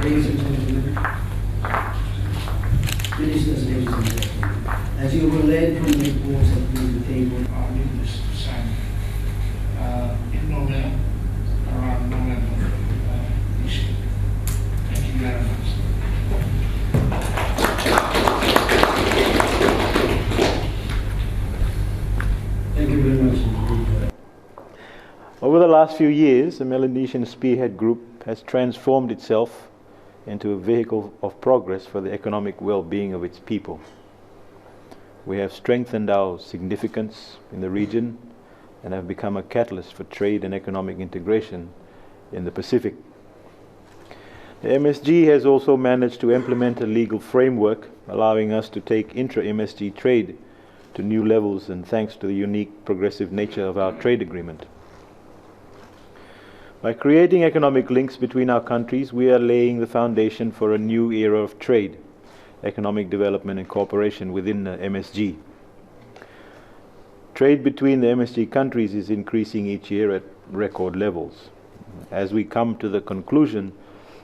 Ladies and gentlemen, ministers, ladies and gentlemen, as you will learn from the reports that we will table, our leaders signed in November, around November this year. Thank you very much. thank you very much indeed. Over the last few years, the Melanesian Spearhead Group has transformed itself into a vehicle of progress for the economic well-being of its people. We have strengthened our significance in the region and have become a catalyst for trade and economic integration in the Pacific. The MSG has also managed to implement a legal framework allowing us to take intra-MSG trade to new levels, and thanks to the unique progressive nature of our trade agreement. By creating economic links between our countries, we are laying the foundation for a new era of trade, economic development and cooperation within the MSG. Trade between the MSG countries is increasing each year at record levels. As we come to the conclusion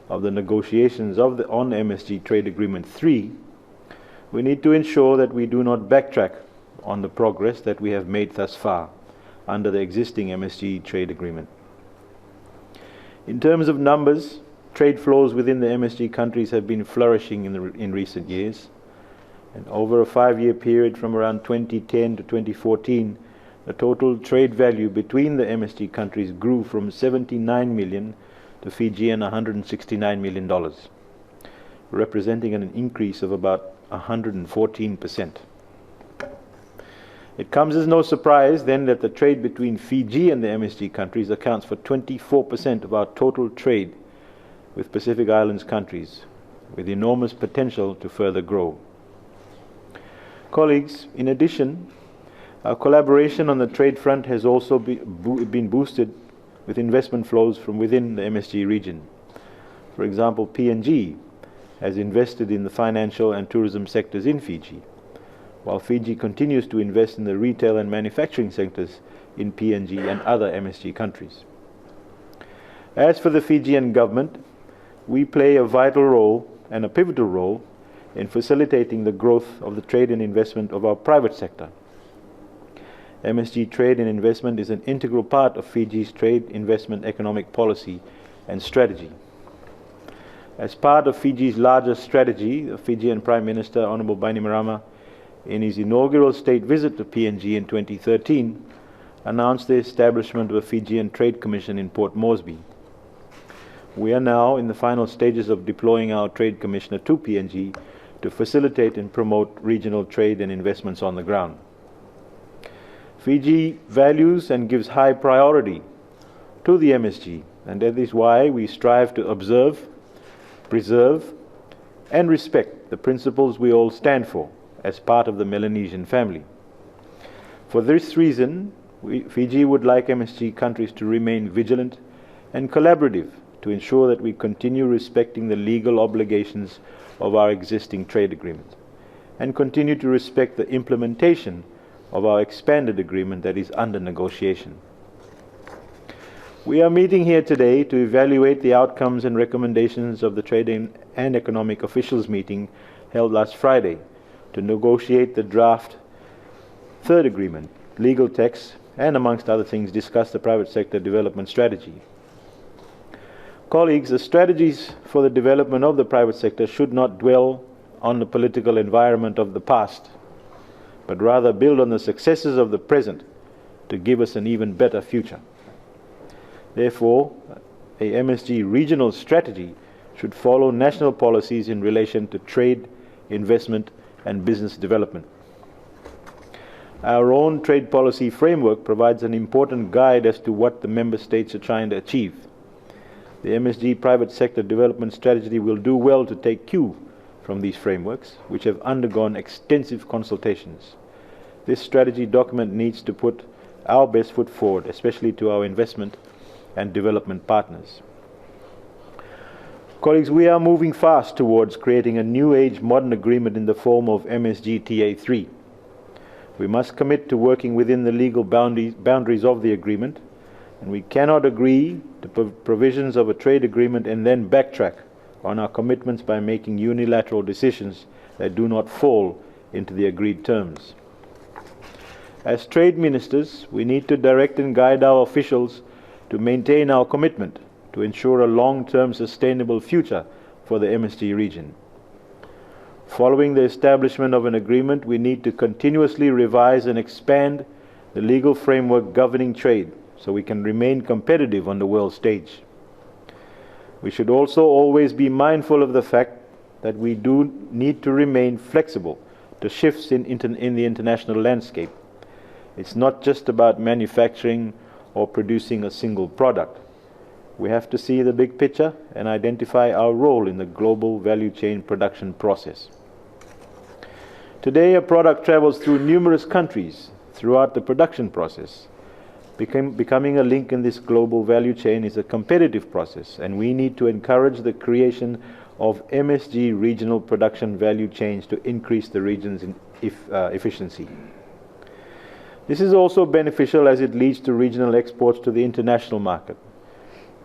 of the negotiations on MSG Trade Agreement 3, we need to ensure that we do not backtrack on the progress that we have made thus far under the existing MSG Trade Agreement. In terms of numbers, trade flows within the MSG countries have been flourishing in recent years. And over a 5-year period from around 2010 to 2014, the total trade value between the MSG countries grew from 79 million to Fijian $169 million, representing an increase of about 114%. It comes as no surprise then that the trade between Fiji and the MSG countries accounts for 24% of our total trade with Pacific Islands countries, with enormous potential to further grow. Colleagues, in addition, our collaboration on the trade front has also been boosted with investment flows from within the MSG region. For example, PNG has invested in the financial and tourism sectors in Fiji, while Fiji continues to invest in the retail and manufacturing sectors in PNG and other MSG countries. As for the Fijian government, we play a vital role and a pivotal role in facilitating the growth of the trade and investment of our private sector. MSG trade and investment is an integral part of Fiji's trade, investment, economic policy and strategy. As part of Fiji's larger strategy, the Fijian Prime Minister, Honorable Bainimarama, in his inaugural state visit to PNG in 2013, announced the establishment of a Fijian Trade Commission in Port Moresby. We are now in the final stages of deploying our Trade Commissioner to PNG to facilitate and promote regional trade and investments on the ground. Fiji values and gives high priority to the MSG, and that is why we strive to observe, preserve, and respect the principles we all stand for as part of the Melanesian family. For this reason, Fiji would like MSG countries to remain vigilant and collaborative to ensure that we continue respecting the legal obligations of our existing trade agreement and continue to respect the implementation of our expanded agreement that is under negotiation. We are meeting here today to evaluate the outcomes and recommendations of the Trade and Economic Officials meeting held last Friday to negotiate the draft third agreement, legal text, and amongst other things discuss the private sector development strategy. Colleagues, the strategies for the development of the private sector should not dwell on the political environment of the past, but rather build on the successes of the present to give us an even better future. Therefore, a MSG regional strategy should follow national policies in relation to trade, investment, and business development. Our own trade policy framework provides an important guide as to what the member states are trying to achieve. The MSG private sector development strategy will do well to take cue from these frameworks, which have undergone extensive consultations. This strategy document needs to put our best foot forward, especially to our investment and development partners. Colleagues, we are moving fast towards creating a new age modern agreement in the form of MSG TA3. We must commit to working within the legal boundaries of the agreement, and we cannot agree to provisions of a trade agreement and then backtrack on our commitments by making unilateral decisions that do not fall into the agreed terms. As trade ministers, we need to direct and guide our officials to maintain our commitment to ensure a long-term sustainable future for the MSG region. Following the establishment of an agreement, we need to continuously revise and expand the legal framework governing trade so we can remain competitive on the world stage. We should also always be mindful of the fact that we do need to remain flexible to shifts in the international landscape. It's not just about manufacturing or producing a single product. We have to see the big picture and identify our role in the global value chain production process. Today, a product travels through numerous countries throughout the production process. Becoming a link in this global value chain is a competitive process, and we need to encourage the creation of MSG regional production value chains to increase the region's efficiency. This is also beneficial as it leads to regional exports to the international market.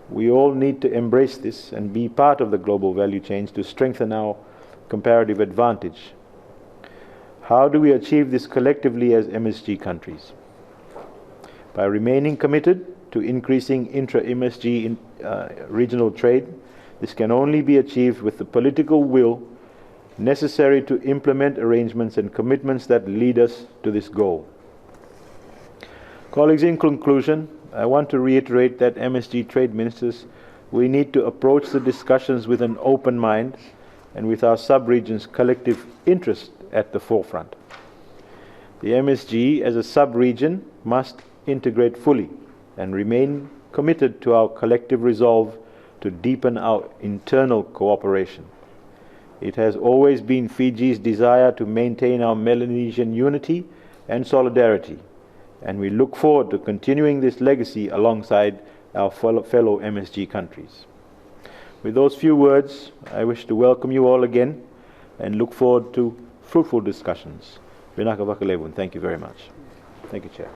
We all need to embrace this and be part of the global value chains to strengthen our comparative advantage. How do we achieve this collectively as MSG countries? By remaining committed to increasing intra-MSG regional trade. This can only be achieved with the political will necessary to implement arrangements and commitments that lead us to this goal. Colleagues, in conclusion, I want to reiterate that MSG trade ministers, we need to approach the discussions with an open mind and with our sub-region's collective interest at the forefront. The MSG as a sub-region must integrate fully and remain committed to our collective resolve to deepen our internal cooperation. It has always been Fiji's desire to maintain our Melanesian unity and solidarity, and we look forward to continuing this legacy alongside our fellow MSG countries. With those few words, I wish to welcome you all again and look forward to fruitful discussions. Votualevu, and thank you very much. Thank you, Chair.